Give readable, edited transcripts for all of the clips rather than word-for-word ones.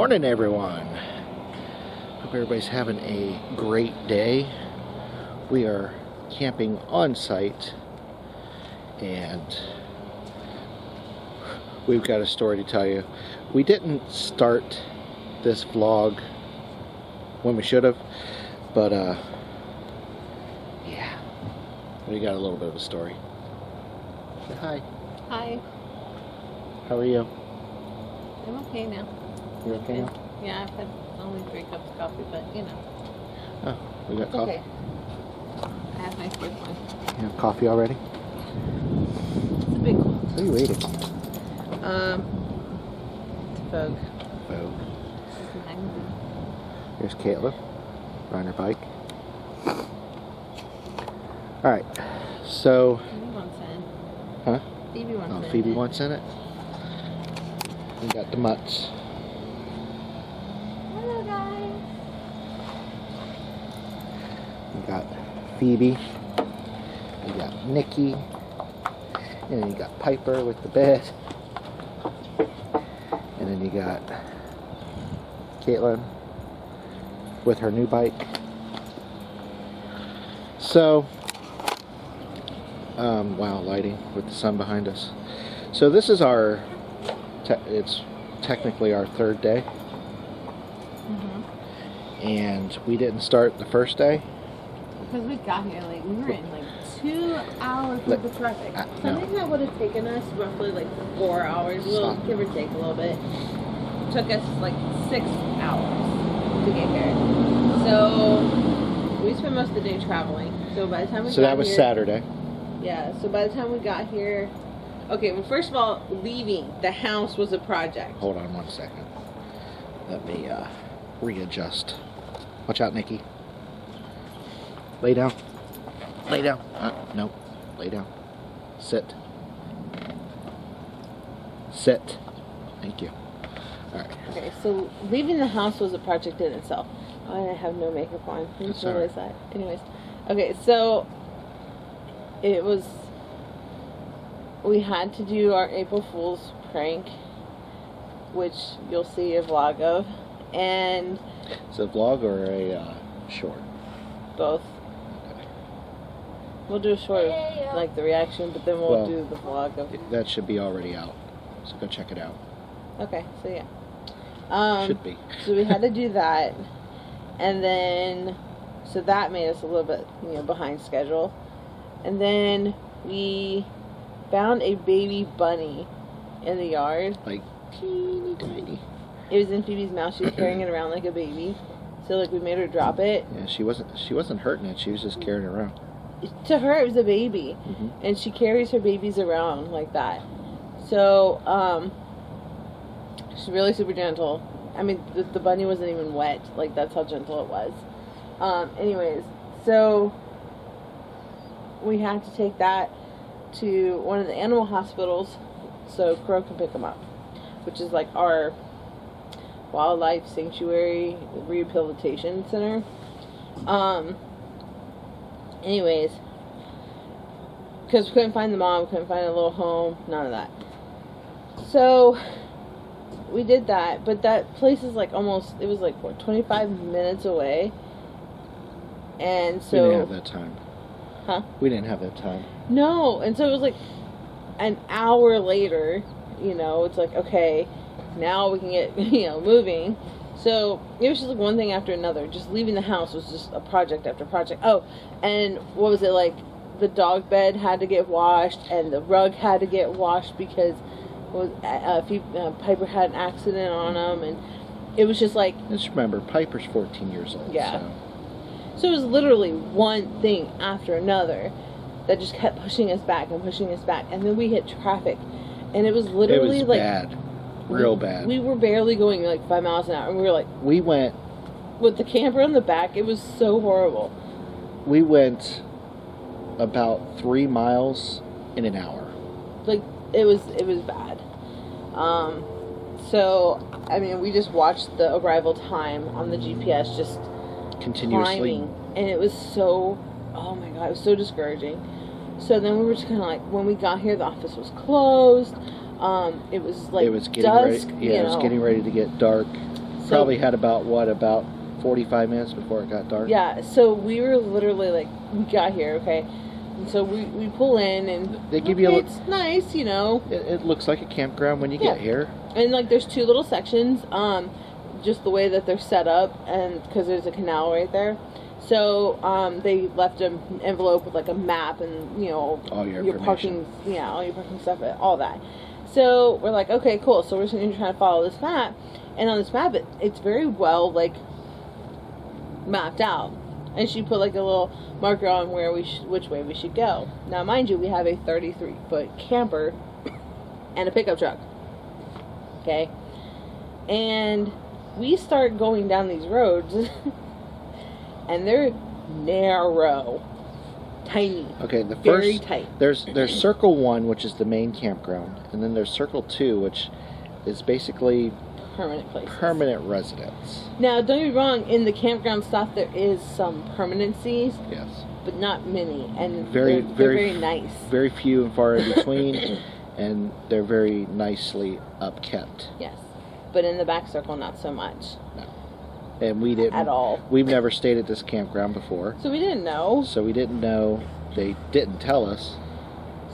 morning, everyone. Hope everybody's having a great day. We are camping on site and we've got a story to tell you. We didn't start this vlog when we should have, but yeah, we got a little bit of a story. Say hi. Hi. How are you? I'm okay now. You're okay now? Yeah, I've had only 3 cups of coffee, but you know. Oh, we got coffee. Okay. I have my first one. You have coffee already? It's a big one. What are you eating? It's Vogue. Vogue. This is a magazine. Here's Katlin riding her bike. Alright, so... Phoebe wants in. Huh? Phoebe wants in. Oh, Phoebe wants in it? We got the mutts. Hello, guys. We got Phoebe. We got Nikki. And then you got Piper with the bed. And then you got Katlin with her new bike. So, wow, lighting with the sun behind us. So this is our, it's technically our 3rd day. And we didn't start the first day. Because we got here late. We were in like 2 hours with the traffic. So I think that would have taken us roughly like 4 hours, give or take a little bit. Took us like 6 hours to get here. So we spent most of the day traveling. So by the time we got here... So that was Saturday. Yeah, so by the time we got here... Okay, well first of all, leaving the house was a project. Hold on 1 second. Let me readjust. Watch out, Nikki. Lay down. Lay down. No. Lay down. Sit. Sit. Thank you. Alright. Okay, so leaving the house was a project in itself. I have no makeup on. I just realized that. Anyways. Okay, so it was... We had to do our April Fool's prank, which you'll see a vlog of. And... Is it a vlog or a short? Both. We'll do a short of, like, the reaction, but then we'll do the vlog of... That should be already out, so go check it out. Okay, so yeah. Should be. So we had to do that, and then... So that made us a little bit, behind schedule. And then we found a baby bunny in the yard. Like, teeny tiny. It was in Phoebe's mouth. She was carrying it around like a baby. So, like, we made her drop it. Yeah, she wasn't hurting it. She was just carrying it around. To her, it was a baby. And she carries her babies around like that. So, she's really super gentle. I mean, the bunny wasn't even wet. Like, that's how gentle it was. Anyways, so we had to take that to one of the animal hospitals so Crow can pick them up. Which is, like, our wildlife sanctuary rehabilitation center. Anyways, because we couldn't find the mom, couldn't find a little home, none of that. So we did that, but that place is like almost, it was like what, 25 minutes away. And so we didn't have that time. Huh? We didn't have that time. No, and so it was like an hour later, it's like, okay, now we can get, moving. So it was just like one thing after another. Just leaving the house was just a project after project. Oh, and what was it, like, the dog bed had to get washed and the rug had to get washed because Piper had an accident on them, and it was just like... Just remember, Piper's 14 years old. Yeah. So it was literally one thing after another that just kept pushing us back and pushing us back. And then we hit traffic. And it was literally it was like... bad. Real bad. We were barely going like 5 miles an hour. And we were like... We went... With the camper in the back, it was so horrible. We went about 3 miles in an hour. Like, it was bad. So, I mean, we just watched the arrival time on the GPS just continuously climbing, and it was so, oh my god, it was so discouraging. So then we were just kind of like, when we got here, the office was closed. It was like it was getting dusk. ready, it was getting ready to get dark. probably had about 45 minutes before it got dark. Yeah, so we were literally like, we got here, okay? And so we pull in and they give you it's nice, you know. It looks like a campground when you get here. And like there's 2 little sections, just the way that they're set up, and because there's a canal right there. So they left an envelope with like a map and, you know, all your parking, all your parking stuff, all that. So we're like, okay, cool. So we're just going to try to follow this map. And on this map, it's very well, like, mapped out. And she put, like, a little marker on which way we should go. Now, mind you, we have a 33-foot camper and a pickup truck. Okay? And we start going down these roads, and they're narrow. Tiny. Okay, the very first tight. There's Circle 1, which is the main campground, and then there's Circle 2, which is basically permanent residence. Now, don't get me wrong, in the campground stuff there is some permanencies. Yes. But not many, and they're very nice. Very few and far in between, and they're very nicely upkept. Yes. But in the back circle, not so much. No. And we didn't at all. We've never stayed at this campground before. So we didn't know. They didn't tell us.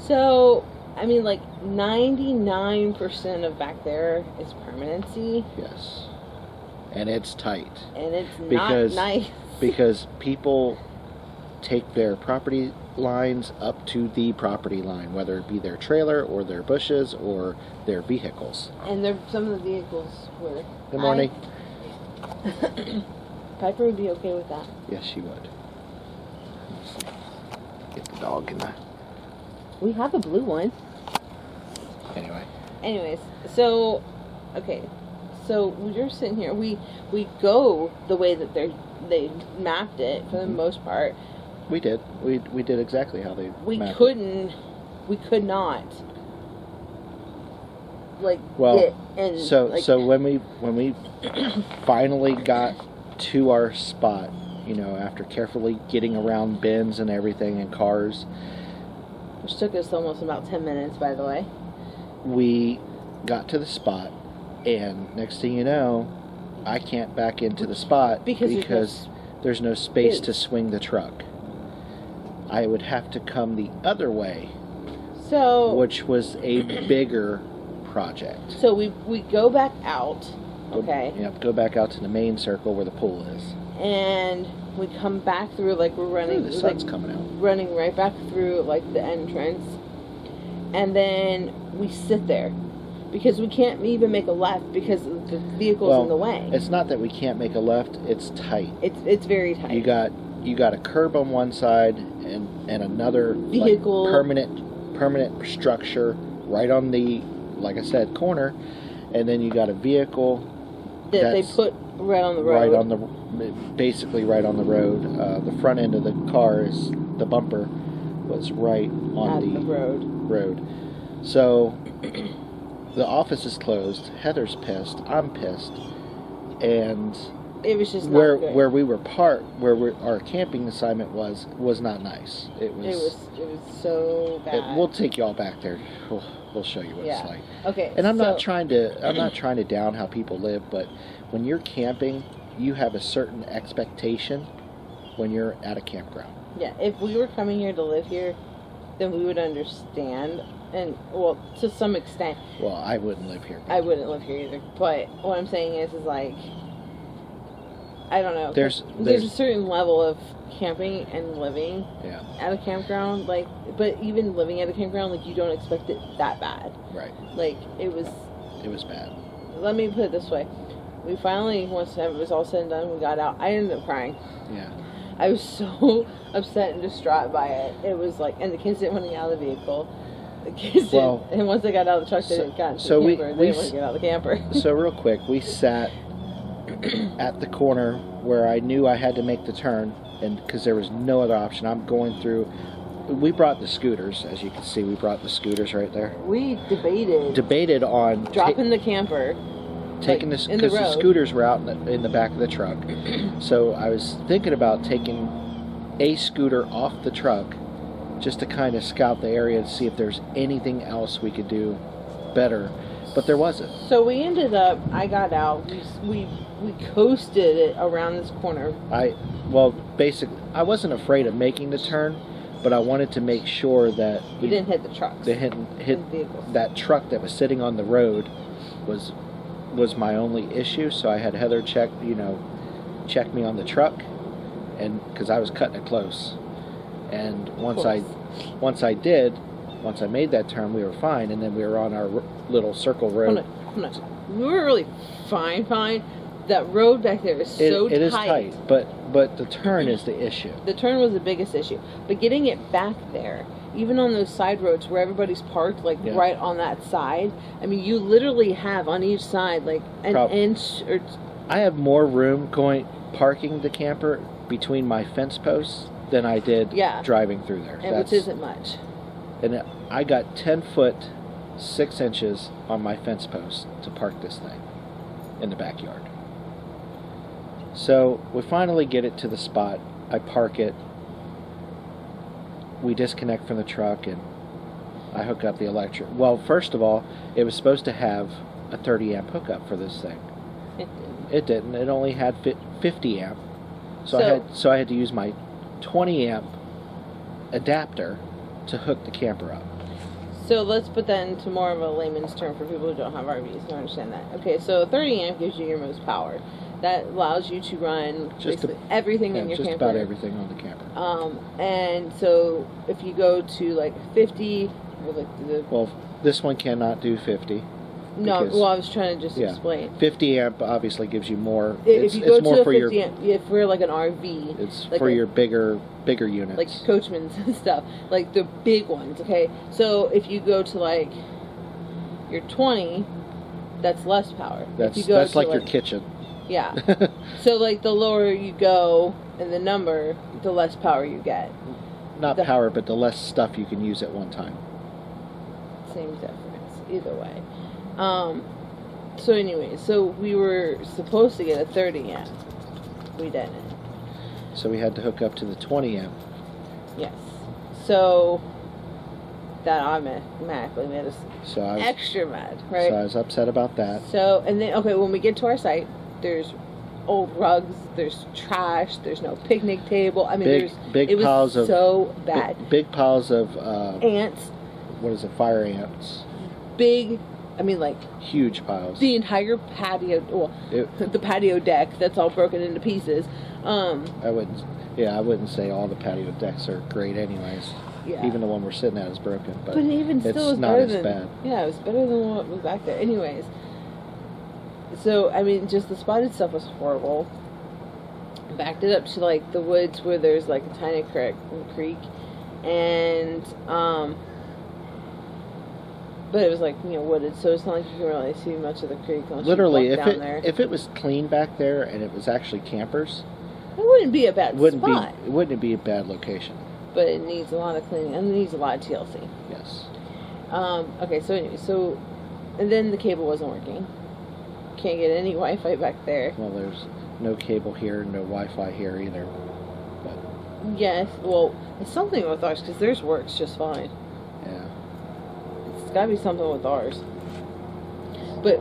So, I mean, like 99% of back there is permanency. Yes. And it's tight. And it's not nice. Because people take their property lines up to the property line, whether it be their trailer or their bushes or their vehicles. And some of the vehicles were... Good morning. Piper would be okay with that. Yes, she would. Get the dog in the... We have a blue one. Anyways, so... Okay. So, we're sitting here. We go the way that they mapped it, for the most part. We did. We did exactly how they mapped it. We could not. Like, so when we finally got to our spot, you know, after carefully getting around bends and everything and cars, which took us almost about 10 minutes, by the way, we got to the spot, and next thing you know, I can't back into the spot because there's no space to swing the truck. I would have to come the other way, which was a bigger project. So we go back out, okay? Yep, go back out to the main circle where the pool is. And we come back through, like we're running... the sun's coming out. Running right back through, like, the entrance. And then we sit there. Because we can't even make a left because the vehicle's in the way. It's not that we can't make a left, it's tight. It's very tight. You got a curb on one side and another vehicle, like, permanent structure right on the, like I said, corner, and then you got a vehicle that they put right on the road. Basically right on the road. The front end of the car is the bumper was right on the road. So the office is closed. Heather's pissed. I'm pissed, and it was just where not good. where we were parked, our camping assignment was not nice. It was so bad. We'll take y'all back there. We'll show you what it's like. Okay. And I'm not trying to down how people live, but when you're camping, you have a certain expectation when you're at a campground. Yeah, if we were coming here to live here, then we would understand, and well, to some extent. Well, I wouldn't live here. I wouldn't live here either. But what I'm saying is like, I don't know. There's a certain level of camping and living at a campground, like, but even living at a campground, like, you don't expect it that bad. Right. Like, it was bad. Let me put it this way. We finally, once it was all said and done, we got out. I ended up crying. Yeah. I was so upset and distraught by it. It was like, and the kids didn't want to get out of the vehicle. The kids didn't, and once they got out of the truck, they didn't get into the camper. They didn't want to get out of the camper. So real quick, we sat at the corner where I knew I had to make the turn, and because there was no other option. I'm going through. We brought the scooters, as you can see. We brought the scooters right there. We debated on dropping the camper, taking this, because the scooters were out in the back of the truck. So I was thinking about taking a scooter off the truck just to kind of scout the area and see if there's anything else we could do better, but there wasn't. So we ended up, I got out, we coasted it around this corner. Basically, I wasn't afraid of making the turn, but I wanted to make sure that we didn't hit the trucks. They hadn't hit that truck that was sitting on the road was my only issue. So I had Heather check me on the truck, and because I was cutting it close. And once I made that turn, we were fine, and then we were on our little circle road. Hold on. We were really fine. That road back there is so tight. It is tight, but the turn is the issue. The turn was the biggest issue. But getting it back there, even on those side roads where everybody's parked, right on that side, I mean, you literally have on each side, like, an inch or... I have more room parking the camper between my fence posts than I did driving through there. Which isn't much. And I got 10 foot, 6 inches on my fence post to park this thing in the backyard. So we finally get it to the spot. I park it. We disconnect from the truck and I hook up the electric. Well, first of all, it was supposed to have a 30 amp hookup for this thing. It didn't. It only had 50 amp. So I had to use my 20 amp adapter to hook the camper up. So let's put that into more of a layman's term for people who don't have RVs to understand that. Okay, so 30 amp gives you your most power. That allows you to run everything in your camper. Just about everything on the camper. And so if you go to like 50, or this one cannot do 50. No, I was trying to just explain. 50 amp obviously gives you more. If you go to 50 amp, if we're like an RV, it's for your bigger units, like Coachmans and stuff, like the big ones. Okay, so if you go to like your 20, that's less power. That's like your kitchen. Yeah. So like the lower you go in the number, the less power you get. Not power, but the less stuff you can use at one time. Same difference, either way. So anyway, so we were supposed to get a 30 amp. We didn't. So we had to hook up to the 20 amp. Yes. So that automatically made us extra mad, right? So I was upset about that. So, and then, when we get to our site, there's old rugs, there's trash, there's no picnic table. I mean, it was so bad. Big piles of ants. What is it? Fire ants. Huge piles. The entire patio, the patio deck, that's all broken into pieces. I wouldn't say all the patio decks are great anyways. Yeah. Even the one we're sitting at is broken, but even still, it's not as bad. Yeah, it was better than what was back there. Anyways, so I mean, just the spotted stuff was horrible. Backed it up to like the woods where there's like a tiny creek, and but it was like wooded, so it's not like you can really see much of the creek. Literally, if it was clean back there and it was actually campers, it wouldn't be a bad spot. It wouldn't be a bad location. But it needs a lot of cleaning, and it needs a lot of TLC. Yes. Okay, so anyway, and then the cable wasn't working. Can't get any Wi-Fi back there. Well, there's no cable here, no Wi-Fi here either. But yes, well, it's something with ours, because theirs works just fine. Yeah. It's got to be something with ours. But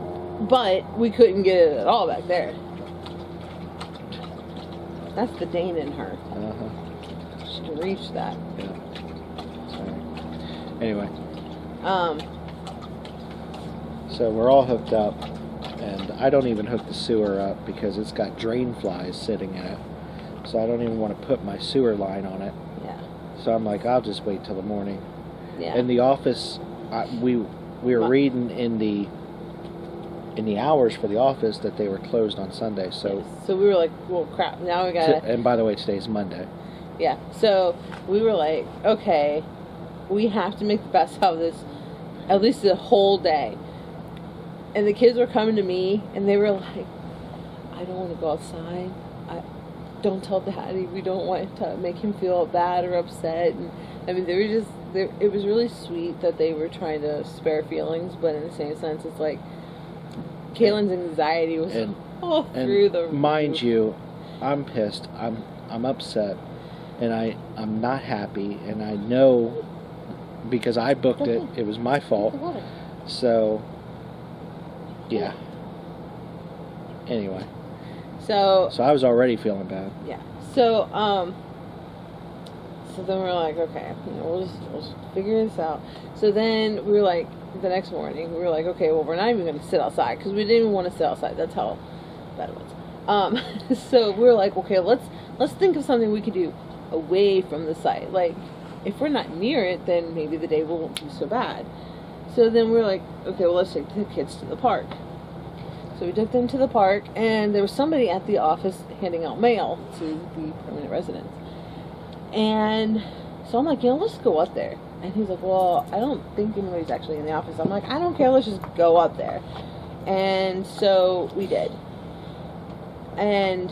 we couldn't get it at all back there. That's the Dane in her. Uh-huh. She can reach that. Yeah. Sorry. Anyway. So we're all hooked up, and I don't even hook the sewer up because it's got drain flies sitting in it. So I don't even want to put my sewer line on it. Yeah. So I'm like, I'll just wait till the morning. Yeah. In the office, we were reading in the hours for the office that they were closed on Sunday. So we were like, well, crap. Now we gotta. And by the way, today's Monday. Yeah. So we were like, okay, we have to make the best out of this, at least the whole day. And the kids were coming to me, and they were like, I don't want to go outside. Don't tell Daddy. We don't want to make him feel bad or upset. And I mean, it was really sweet that they were trying to spare feelings, but in the same sense, it's like Katlin's anxiety was through the roof. Mind you, I'm pissed. I'm upset, and I'm not happy, and I know because I booked it. It was my fault. So, yeah. Anyway. So I was already feeling bad. yeah. So then we're like, okay, we'll just figure this out. So then we were like, the next morning, we were like, okay, well, we're not even going to sit outside because we didn't even want to sit outside. That's how bad it was. So we were like, okay, let's think of something we could do away from the site. Like, if we're not near it, then maybe the day won't be so bad. So then we were like, okay, well, let's take the kids to the park. So we took them to the park, and there was somebody at the office handing out mail to the permanent residents. And so I'm like, let's go up there. And he's like, well, I don't think anybody's actually in the office. I'm like, I don't care, let's just go up there. And so we did. And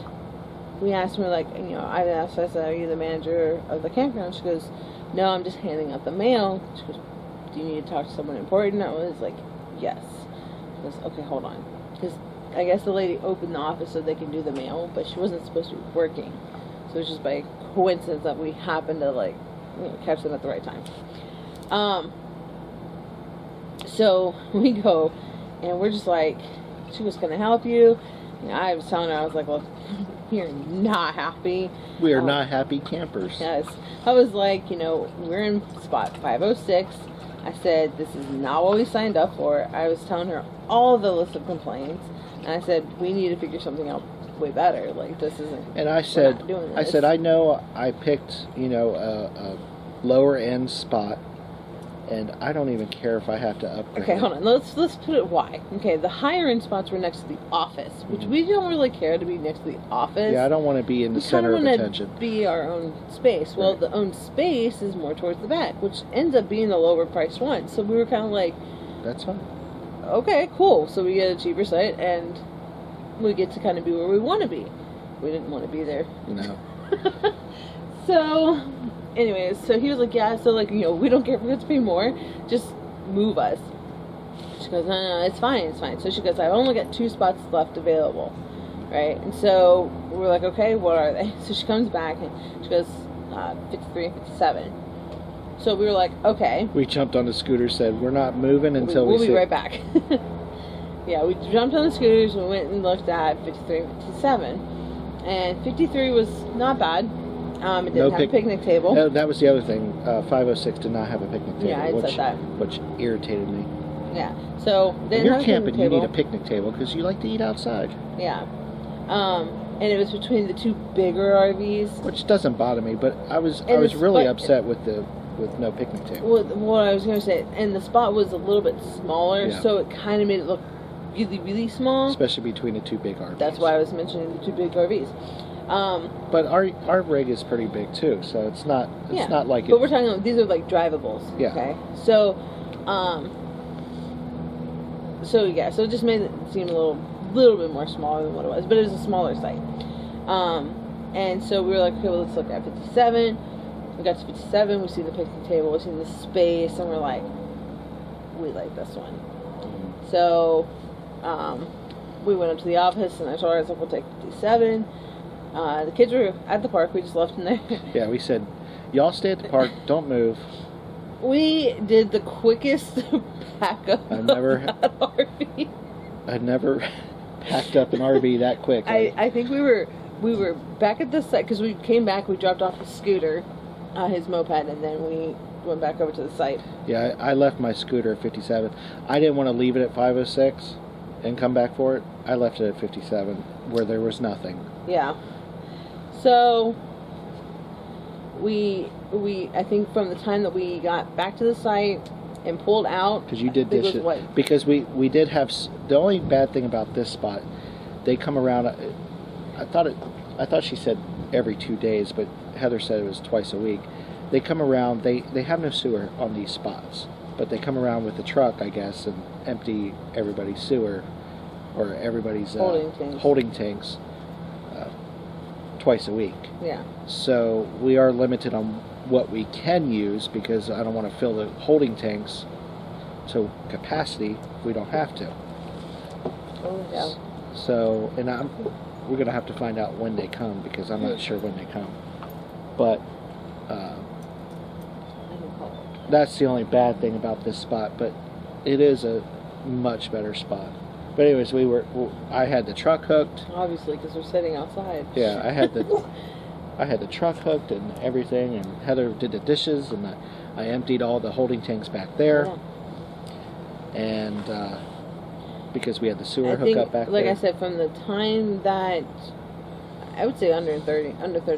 we asked her, like, I asked, I said, are you the manager of the campground? She goes, no, I'm just handing out the mail. She goes, do you need to talk to someone important? I was like, yes. She goes, okay, hold on. Because I guess the lady opened the office so they can do the mail, but she wasn't supposed to be working. So it was just by coincidence that we happened to, catch them at the right time. So we go, and we're just like, she was going to help you. I was telling her, I was like, well, you're not happy. We are not happy campers. Yes. I was like, we're in spot 506. I said, this is not what we signed up for. I was telling her all the list of complaints. And I said, we need to figure something out way better. Like, this isn't... And I said, I know I picked, a lower end spot. And I don't even care if I have to upgrade. Okay, hold on. Let's put it why. Okay, the higher end spots were next to the office, which we don't really care to be next to the office. Yeah, I don't want to be in the center of attention. We be our own space. Well, the own space is more towards the back, which ends up being the lower priced one. So we were kind of like, that's fine. Okay, cool. So we get a cheaper site, and we get to kind of be where we want to be. We didn't want to be there. No. So... anyways, so he was like, yeah, so we don't care if we have to pay more, just move us. She goes, no, it's fine. So she goes, I've only got 2 spots left available, right? And so we're like, okay, what are they? So she comes back and she goes, 53 and 57. So we were like, okay. We jumped on the scooter, said, we're not moving until we'll be right back. Yeah, we jumped on the scooters, we went and looked at 53 and 57. And 53 was not bad. It didn't have a picnic table. No, that was the other thing. 506 did not have a picnic table. Yeah, I said that. Which irritated me. Yeah. So, when you're camping, you need a picnic table because you like to eat outside. Yeah. And it was between the 2 bigger RVs. Which doesn't bother me, but I was really upset with no picnic table. Well, what I was going to say, and the spot was a little bit smaller, yeah. So it kind of made it look really, really small. Especially between the 2 big RVs. That's why I was mentioning the 2 big RVs. But our rig is pretty big too, so it's not like. But we're talking about, these are like drivables. Yeah. Okay. So, so it just made it seem a little bit more smaller than what it was, but it was a smaller site. And so we were like, okay, well, let's look at 57. We got to 57. We see the picnic table. We see the space, and we're like, we like this one. So, we went up to the office, and I told her, I was like, we'll take 57. The kids were at the park. We just left them there. Yeah, we said, y'all stay at the park. Don't move. We did the quickest pack up I've never packed up an RV that quick. I think we were back at the site because we came back. We dropped off his scooter, his moped, and then we went back over to the site. Yeah, I left my scooter at 57. I didn't want to leave it at 506 and come back for it. I left it at 57 where there was nothing. Yeah. So we I think from the time that we got back to the site and pulled out, because you did this because we did have the only bad thing about this spot, they come around. I thought she said every 2 days, but Heather said it was twice a week. They come around. They have no sewer on these spots, but they come around with the truck, I guess, and empty everybody's sewer or everybody's holding tanks. Twice a week. Yeah. So we are limited on what we can use because I don't want to fill the holding tanks to capacity if we don't have to. Oh, yeah. So, and we're going to have to find out when they come because I'm not sure when they come. But that's the only bad thing about this spot. But it is a much better spot. But anyways, I had the truck hooked. Obviously, because we're sitting outside. Yeah, I had the truck hooked and everything, and Heather did the dishes, and I emptied all the holding tanks back there. Yeah. And because we had the sewer I hookup think, back like there. I said, from the time that, I would say under 30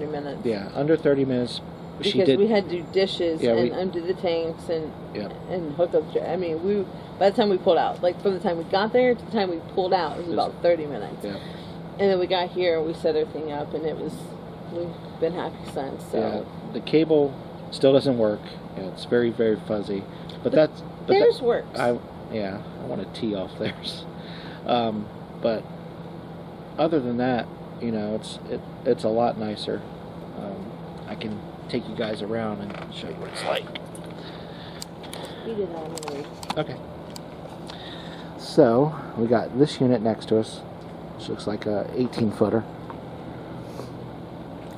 minutes. Yeah, under 30 minutes. Because we had to do dishes and empty the tanks and Yep. and hook up. I mean, by the time we pulled out, like from the time we got there to the time we pulled out, it was about 30 minutes. Yeah. And then we got here and we set everything up, and we've been happy since. So. Yeah, the cable still doesn't work. Yeah, it's very, very fuzzy. But theirs works. I want to tee off theirs. But other than that, you know, it's a lot nicer. I can take you guys around and show you what it's like. We did that anyway. Okay. So we got this unit next to us, which looks like a 18-footer.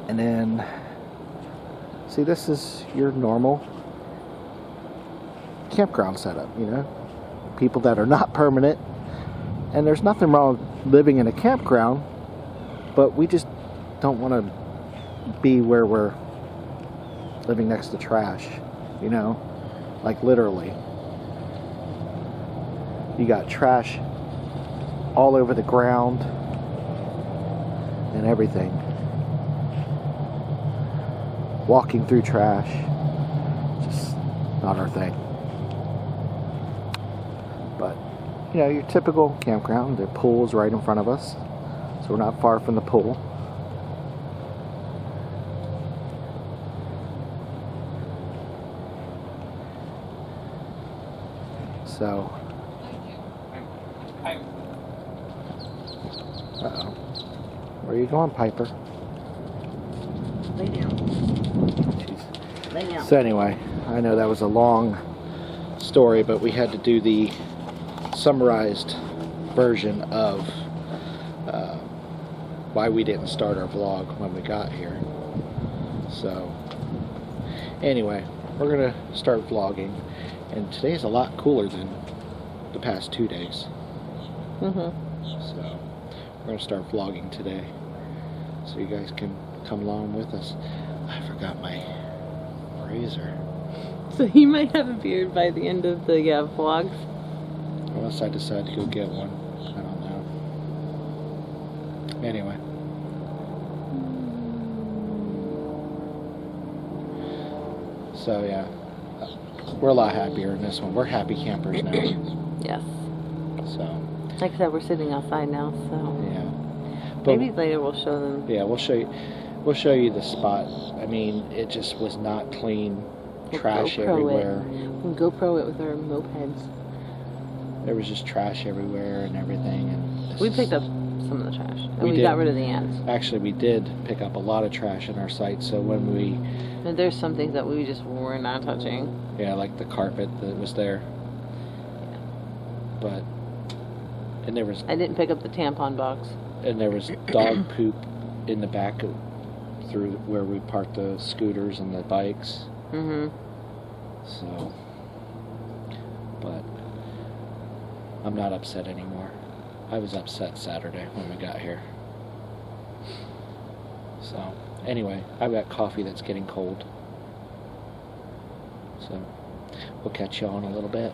And then, see, this is your normal campground setup, you know? People that are not permanent. And there's nothing wrong with living in a campground, but we just don't want to be where we're living next to trash, you know? Like literally. You got trash all over the ground and everything. Walking through trash, just not our thing. But, you know, your typical campground, the pool is right in front of us, so we're not far from the pool. So, uh-oh. Where are you going, Piper? Lay down. Jeez. Lay down. So anyway, I know that was a long story, but we had to do the summarized version of why we didn't start our vlog when we got here. So, anyway, we're going to start vlogging. And today's a lot cooler than the past 2 days. So, we're going to start vlogging today. So you guys can come along with us. I forgot my razor. So you might have a beard by the end of the vlogs. Unless I decide to go get one. I don't know. Anyway. So yeah. We're a lot happier in this one. We're happy campers now. Yes. So. Like I said, we're sitting outside now, so. Yeah. But maybe later we'll show them. Yeah, we'll show you. We'll show you the spot. I mean, it just was not clean. Trash everywhere. We'll GoPro it with our mopeds. There was just trash everywhere and everything. And we picked up some of the trash. And we did. got rid of the ants. Actually, we did pick up a lot of trash in our site. So when we. And there's some things that we just were not touching. Yeah, like the carpet that was there. But. And there was. I didn't pick up the tampon box. And there was dog poop in the back of, through where we parked the scooters and the bikes. So, but I'm not upset anymore. I was upset Saturday when we got here. So, anyway, I've got coffee that's getting cold. So, we'll catch you on a little bit.